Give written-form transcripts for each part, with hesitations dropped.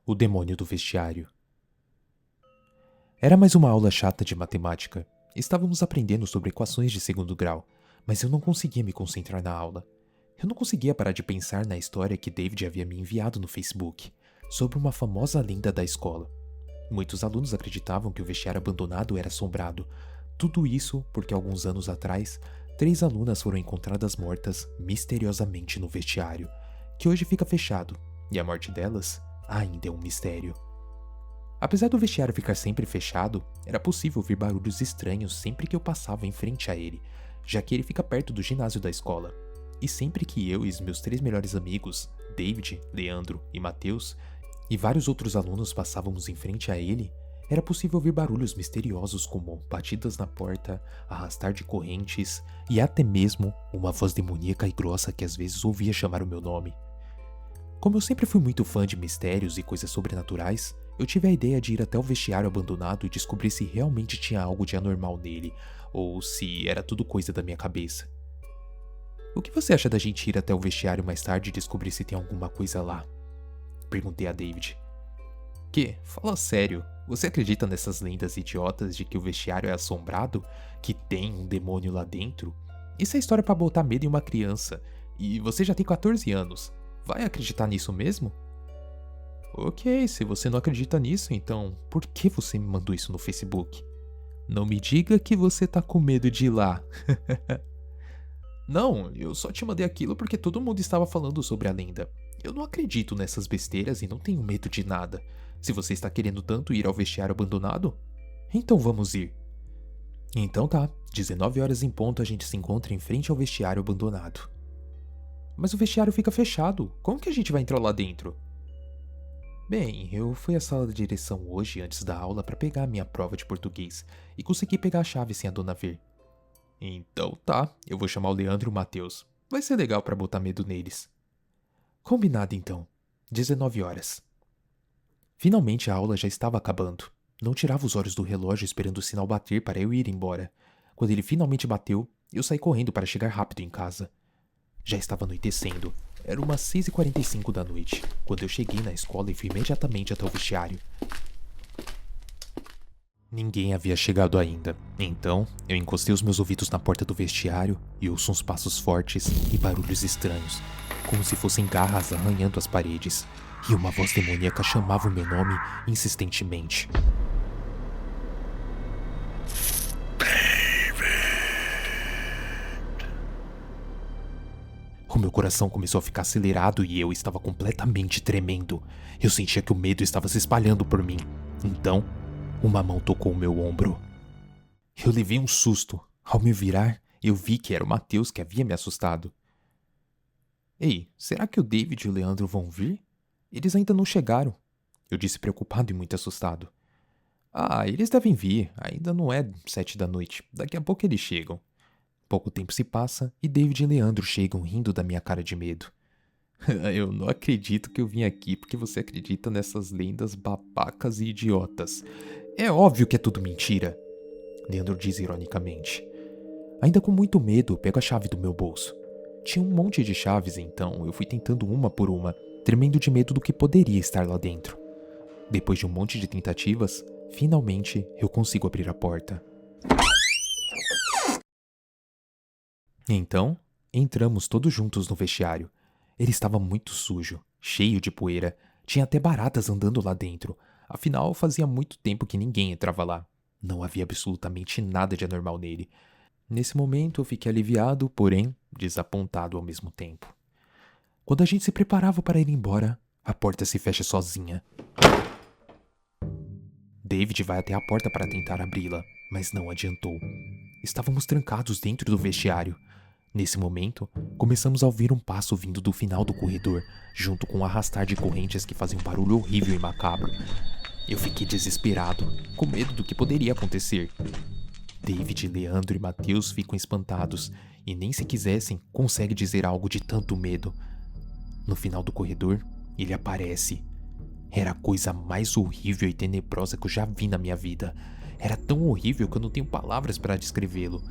O demônio do vestiário. Era mais uma aula chata de matemática. Estávamos aprendendo sobre equações de segundo grau, mas eu não conseguia me concentrar na aula. Eu não conseguia parar de pensar na história que David havia me enviado no Facebook, sobre uma famosa lenda da escola. Muitos alunos acreditavam que o vestiário abandonado era assombrado. Tudo isso porque alguns anos atrás, 3 alunas foram encontradas mortas misteriosamente no vestiário, que hoje fica fechado, e a morte delas ainda é um mistério. Apesar do vestiário ficar sempre fechado, era possível ouvir barulhos estranhos sempre que eu passava em frente a ele, já que ele fica perto do ginásio da escola. E sempre que eu e os meus 3 melhores amigos, David, Leandro e Matheus, e vários outros alunos passávamos em frente a ele, era possível ouvir barulhos misteriosos como batidas na porta, arrastar de correntes e até mesmo uma voz demoníaca e grossa que às vezes ouvia chamar o meu nome. Como eu sempre fui muito fã de mistérios e coisas sobrenaturais, eu tive a ideia de ir até o vestiário abandonado e descobrir se realmente tinha algo de anormal nele, ou se era tudo coisa da minha cabeça. O que você acha da gente ir até o vestiário mais tarde e descobrir se tem alguma coisa lá? Perguntei a David. Que? Fala sério, você acredita nessas lendas idiotas de que o vestiário é assombrado? Que tem um demônio lá dentro? Isso é história pra botar medo em uma criança, e você já tem 14 anos. Vai acreditar nisso mesmo? Ok, se você não acredita nisso, então por que você me mandou isso no Facebook? Não me diga que você tá com medo de ir lá. Não, eu só te mandei aquilo porque todo mundo estava falando sobre a lenda. Eu não acredito nessas besteiras e não tenho medo de nada. Se você está querendo tanto ir ao vestiário abandonado, então vamos ir. Então tá, 19 horas em ponto a gente se encontra em frente ao vestiário abandonado. Mas o vestiário fica fechado, como que a gente vai entrar lá dentro? Bem, eu fui à sala de direção hoje antes da aula para pegar a minha prova de português e consegui pegar a chave sem a dona ver. Então tá, eu vou chamar o Leandro e o Matheus. Vai ser legal para botar medo neles. Combinado então. 19 horas. Finalmente a aula já estava acabando. Não tirava os olhos do relógio esperando o sinal bater para eu ir embora. Quando ele finalmente bateu, eu saí correndo para chegar rápido em casa. Já estava anoitecendo. Era umas 6h45 da noite, quando eu cheguei na escola e fui imediatamente até o vestiário. Ninguém havia chegado ainda, então eu encostei os meus ouvidos na porta do vestiário e ouço uns passos fortes e barulhos estranhos, como se fossem garras arranhando as paredes, e uma voz demoníaca chamava o meu nome insistentemente. O meu coração começou a ficar acelerado e eu estava completamente tremendo. Eu sentia que o medo estava se espalhando por mim. Então, uma mão tocou o meu ombro. Eu levei um susto. Ao me virar, eu vi que era o Matheus que havia me assustado. Ei, será que o David e o Leandro vão vir? Eles ainda não chegaram. Eu disse preocupado e muito assustado. Ah, eles devem vir. Ainda não é 7 da noite. Daqui a pouco eles chegam. Pouco tempo se passa e David e Leandro chegam rindo da minha cara de medo. Eu não acredito que eu vim aqui porque você acredita nessas lendas babacas e idiotas. É óbvio que é tudo mentira, Leandro diz ironicamente. Ainda com muito medo, pego a chave do meu bolso. Tinha um monte de chaves, então eu fui tentando uma por uma, tremendo de medo do que poderia estar lá dentro. Depois de um monte de tentativas, finalmente eu consigo abrir a porta. Então, entramos todos juntos no vestiário. Ele estava muito sujo, cheio de poeira, tinha até baratas andando lá dentro. Afinal, fazia muito tempo que ninguém entrava lá. Não havia absolutamente nada de anormal nele. Nesse momento eu fiquei aliviado, porém desapontado ao mesmo tempo. Quando a gente se preparava para ir embora, a porta se fecha sozinha. David vai até a porta para tentar abri-la, mas não adiantou. Estávamos trancados dentro do vestiário. Nesse momento, começamos a ouvir um passo vindo do final do corredor, junto com um arrastar de correntes que fazia um barulho horrível e macabro. Eu fiquei desesperado, com medo do que poderia acontecer. David, Leandro e Matheus ficam espantados e nem se quisessem conseguem dizer algo de tanto medo. No final do corredor, ele aparece. Era a coisa mais horrível e tenebrosa que eu já vi na minha vida. Era tão horrível que eu não tenho palavras para descrevê-lo.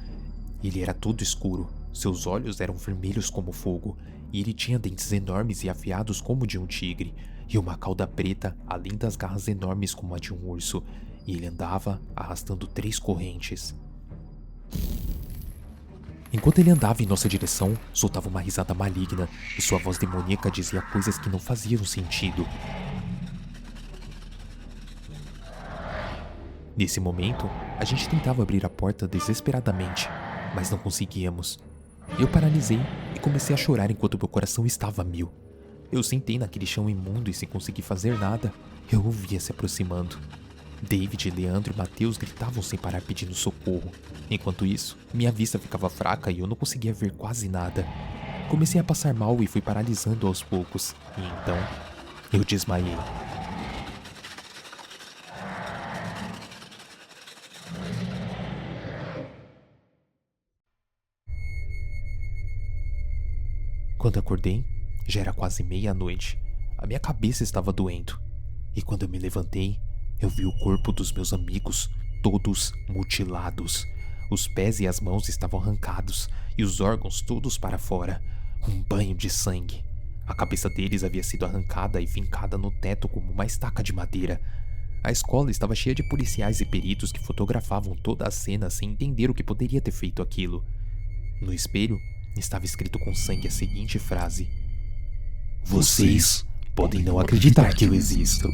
Ele era todo escuro, seus olhos eram vermelhos como fogo, e ele tinha dentes enormes e afiados como de um tigre, e uma cauda preta além das garras enormes como a de um urso, e ele andava arrastando 3 correntes. Enquanto ele andava em nossa direção, soltava uma risada maligna e sua voz demoníaca dizia coisas que não faziam sentido. Nesse momento, a gente tentava abrir a porta desesperadamente, mas não conseguíamos. Eu paralisei e comecei a chorar enquanto meu coração estava a mil. Eu sentei naquele chão imundo e sem conseguir fazer nada, eu ouvia se aproximando. David, Leandro e Mateus gritavam sem parar pedindo socorro. Enquanto isso, minha vista ficava fraca e eu não conseguia ver quase nada. Comecei a passar mal e fui paralisando aos poucos, e então, eu desmaiei. Quando acordei, já era quase meia-noite. A minha cabeça estava doendo. E quando eu me levantei, eu vi o corpo dos meus amigos, todos mutilados. Os pés e as mãos estavam arrancados e os órgãos todos para fora. Um banho de sangue. A cabeça deles havia sido arrancada e fincada no teto como uma estaca de madeira. A escola estava cheia de policiais e peritos que fotografavam toda a cena sem entender o que poderia ter feito aquilo. No espelho, estava escrito com sangue a seguinte frase: "Vocês podem não acreditar que eu existo,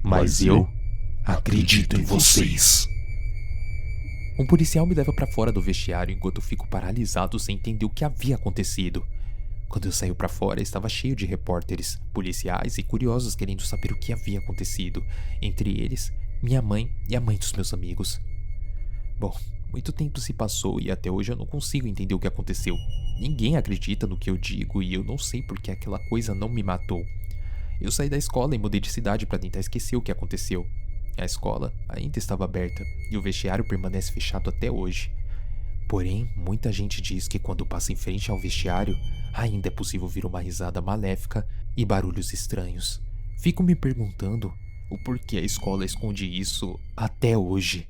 mas eu acredito em vocês." Um policial me leva para fora do vestiário enquanto eu fico paralisado sem entender o que havia acontecido. Quando eu saio para fora, estava cheio de repórteres, policiais e curiosos querendo saber o que havia acontecido, entre eles, minha mãe e a mãe dos meus amigos. Bom, muito tempo se passou e até hoje eu não consigo entender o que aconteceu. Ninguém acredita no que eu digo e eu não sei por que aquela coisa não me matou. Eu saí da escola e mudei de cidade para tentar esquecer o que aconteceu. A escola ainda estava aberta e o vestiário permanece fechado até hoje. Porém, muita gente diz que quando passa em frente ao vestiário, ainda é possível ouvir uma risada maléfica e barulhos estranhos. Fico me perguntando o porquê a escola esconde isso até hoje.